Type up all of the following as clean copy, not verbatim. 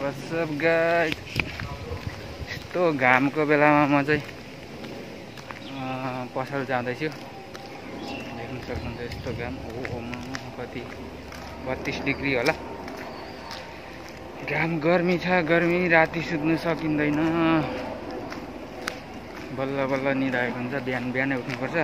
What's up guys? यस्तो घामको बेलामा म चाहिँ पसल जाँदैछु। देख्न सक्नुहुन्छ यस्तो घाम। कति 32 डिग्री होला। घाम गर्मी छ, गर्मी राति सुत्नु सकिँदैन। बल्ल बल्ल निद आएको हुन्छ, बिहान बिहानै उठ्नुपर्छ।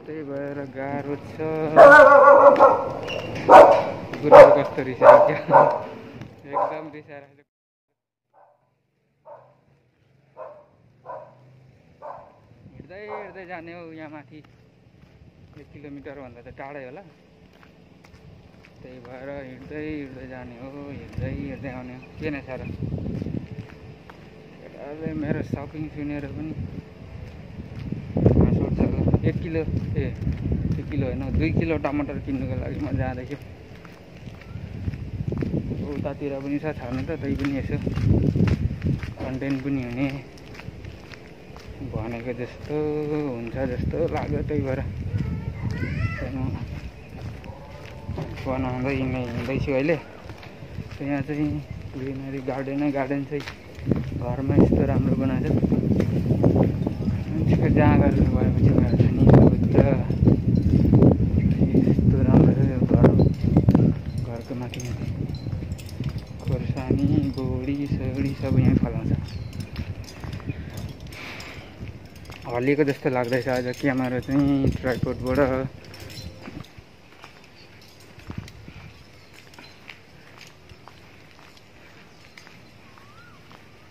त्यही भएर गाह्रो छ। गुरुको कस्तो रिसाएको एकदम रिसाएको। हिँड्दै हिँड्दै जाने हो। यहाँ माथि 1 किलोमिटर भन्दा त टाढै होला। त्यही भएर हिँड्दै हिँड्दै जाने हो, हिँड्दै हिँड्दै आउने हो। के नै साह्रो। केटाले मेरो सपिङ सुनेर पनि 1 किलो 1 किलो होइन 2 किलो टमाटर किन्नुको लागि म जाँदैछु। उतातिर पनि छ छर्नु त, त्यही पनि यसो कन्टेन्ट पनि हुने भनेको जस्तो हुन्छ जस्तो लाग्यो। त्यही भएर बनाउँदै हिँड्दैछु अहिले। यहाँ चाहिँ ग्रिनरी गार्डन चाहिँ घरमा यस्तो राम्रो बनाएको छ। मान्छेको जहाँ गरेर गएपछि भइहाल्छ नि। यस्तो राम्रो छ यो घरको माथि खोर्सानी बोडी सडी सब यहाँ फलाउँछ। हल्लिएको जस्तो लाग्दैछ आज क्यामेरा चाहिँ ट्राइपोडबाट।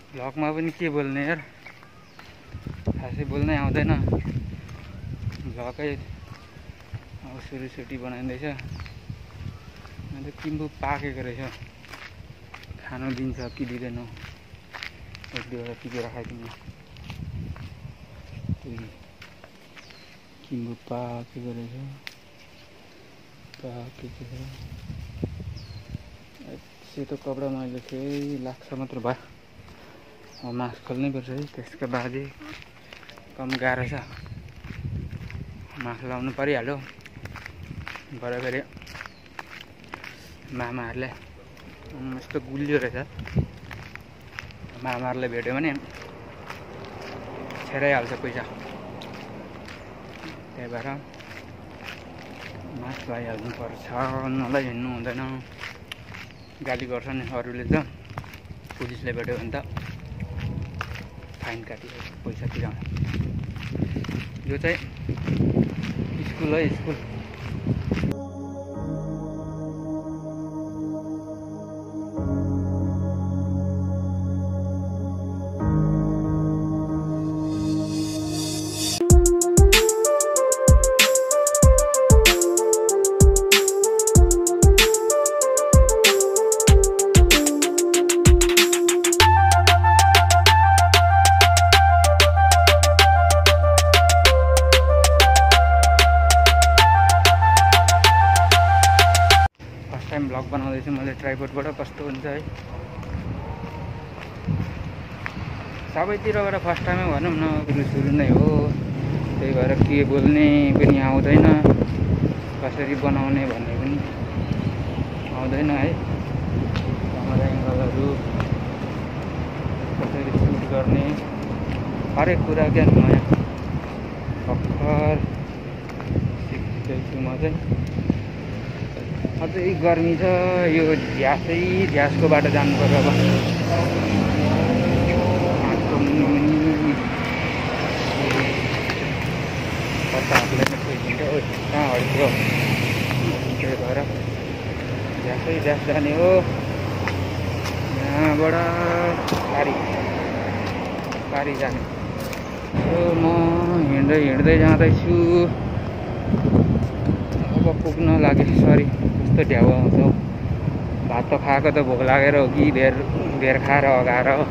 भ्लगमा पनि के बोल्ने यार, खासै बोल्नै आउँदैन। भ्लगै अब सुरुसुटी बनाइँदैछ। अन्त किम्बु पाकेको रहेछ, खानु दिन्छ कि दिँदैन। 1-2वटा टिपेर खाइदिनु। किम्बु पाकेको रहेछ, सेतो कपडा मैले फेरि लाग्छ मात्र भयो। अब मास्क खोल्नै पर्छ है। त्यसको बादै कम गाह्रो छ। मास्क लाउनु परिहाल्यो। भरे फेरि मामाहरूले यस्तो गुलियो रहेछ। मामाहरूले भेट्यो भने छेराइहाल्छ पैसा। त्यही भएर मास्क लगाइहाल्नु पर्छ, नलाई हिँड्नु हुँदैन। गाली गर्छ नि अरूले त, पुलिसले भेट्यो भने त फाइन काटियो, पैसा तिराउने। यो चाहिँ स्कुल है, स्कुल। ब्लग बनाउँदैछु मैले ट्राइपोडबाट। कस्तो हुन्छ है, सबैतिरबाट फर्स्ट टाइमै भनौँ न, सुरु नै हो। त्यही भएर के बोल्ने पनि आउँदैन, कसरी बनाउने भन्ने पनि आउँदैन है। क्यामेरा एङ्गलहरू कसरी सुट गर्ने हरेक कुरा क्या नयाँ भर्खर सिक्दैछु म चाहिँ। अझै गर्मी छ। यो झ्यासको बाटो जानु पर्छ अब। कहाँ हड्थ्यो, त्यही भएर झ्यास जाने हो। यहाँबाट पारी जाने। म हिँड्दै हिँड्दै जाँदैछु। अब पुग्न लागे। सरी कस्तो ढ्याउ आउँछ। भात त खाएको त भोक लागेर हो कि धेर खाएर अगाएर हो।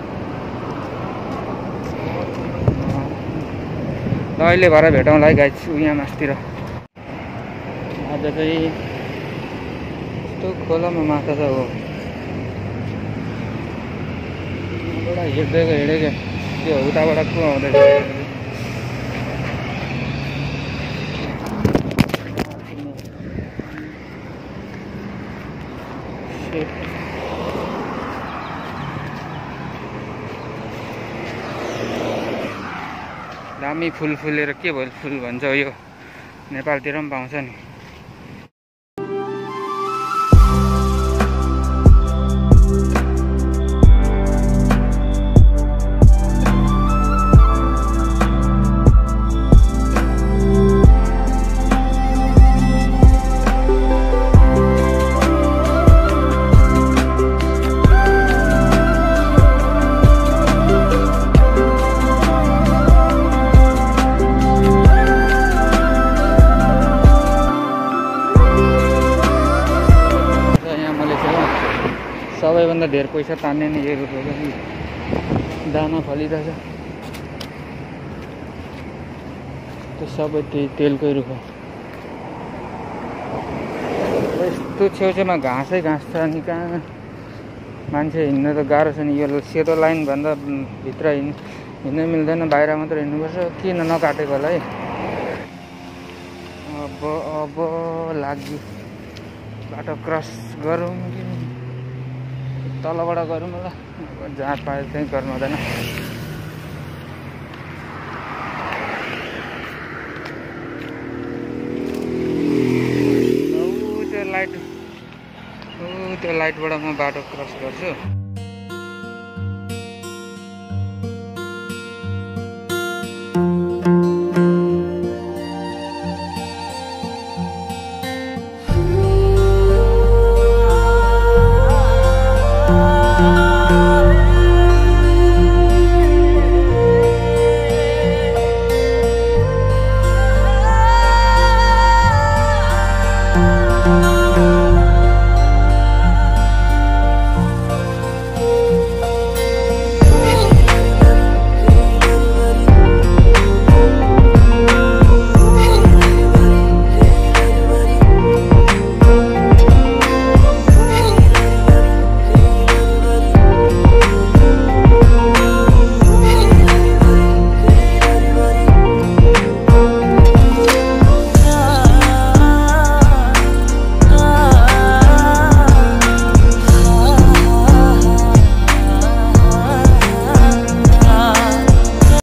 ल अहिले भएर भेटौँला है गाइस यहाँ मासतिर। आज चाहिँ यस्तो खोलामा माछा छ हो। हिँडेको त्यो उताबाट को आउँदैछ दामी फुल फुलेर के भयो फुल भन्छ यो नेपालतिर पनि पाउँछ नि सबैभन्दा धेर पैसा तान्ने नै यो रुखको दाना फलिरहेछ त्यो सबै त्यही तेलकै रुख हो यस्तो छेउछेउमा घाँसै घाँस छ नि कहाँ मान्छे हिँड्न त गाह्रो छ नि यो सेतो लाइनभन्दा भित्र हिँड्नै मिल्दैन बाहिर मात्र हिँड्नुपर्छ किन नकाटेको होला है अब लाग्यो बाटो क्रस गरौँ कि तलबाट गरौँ होला जहाँ पायो त्यहीँ गर्नु हुँदैन त्यो लाइटबाट म बाटो क्रस गर्छु